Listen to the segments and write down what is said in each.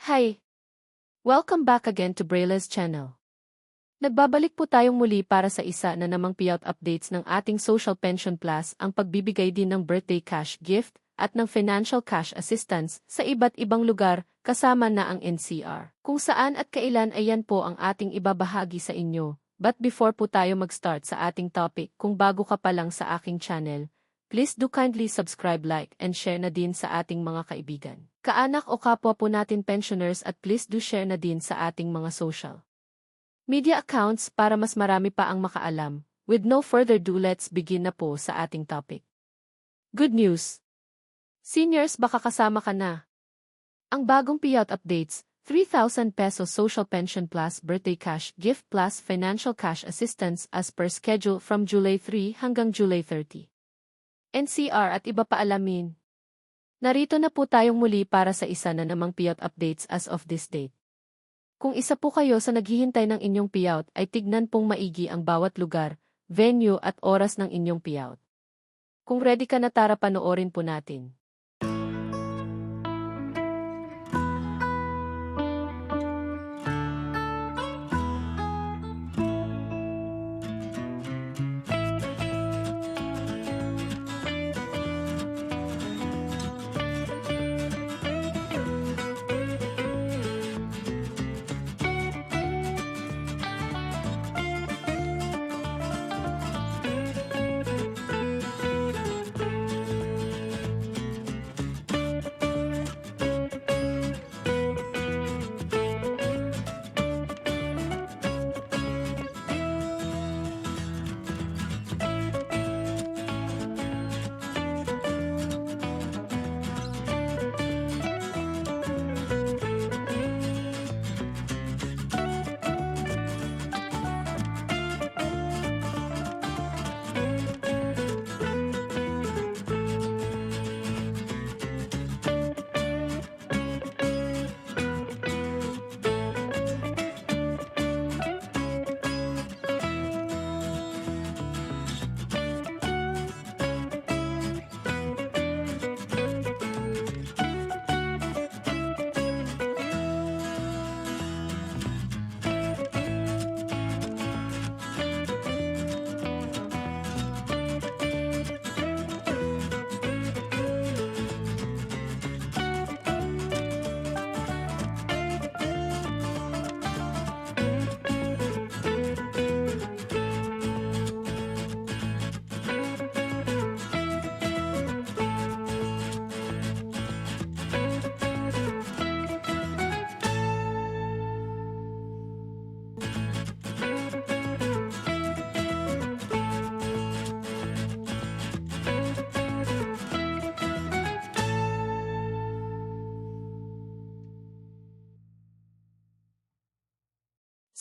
Hi! Welcome back again to Brayla's channel. Nagbabalik po tayong muli para sa isa na namang payout updates ng ating Social Pension Plus, ang pagbibigay din ng birthday cash gift at ng financial cash assistance sa iba't ibang lugar kasama na ang NCR. Kung saan at kailan ayan po ang ating ibabahagi sa inyo. But before po tayo mag-start sa ating topic, kung bago ka pa lang sa aking channel, please do kindly subscribe, like, and share na din sa ating mga kaibigan, kaanak o kapwa po natin pensioners, at please do share na din sa ating mga social media accounts para mas marami pa ang makaalam. With no further ado, let's begin na po sa ating topic. Good news! Seniors, baka kasama ka na. Ang bagong payout updates, 3,000 pesos Social Pension Plus Birthday Cash Gift Plus Financial Cash Assistance as per schedule from July 3 hanggang July 30. NCR at iba pa alamin. Narito na po tayong muli para sa isa na namang payout updates as of this date. Kung isa po kayo sa naghihintay ng inyong payout, ay tignan pong maigi ang bawat lugar, venue at oras ng inyong payout. Kung ready ka na, tara panoorin po natin.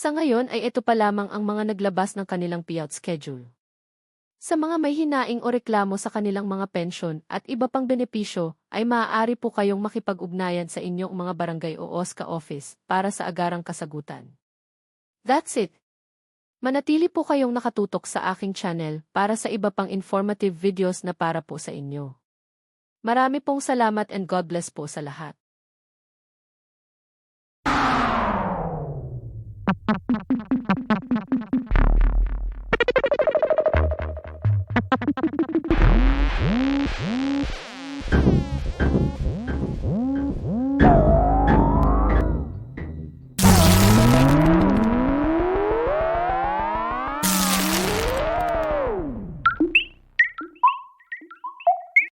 Sa ngayon ay ito pa lamang ang mga naglabas ng kanilang payout schedule. Sa mga may hinaing o reklamo sa kanilang mga pensyon at iba pang benepisyo, ay maaari po kayong makipag-ugnayan sa inyong mga barangay o OSCA office para sa agarang kasagutan. That's it! Manatili po kayong nakatutok sa aking channel para sa iba pang informative videos na para po sa inyo. Marami pong salamat and God bless po sa lahat.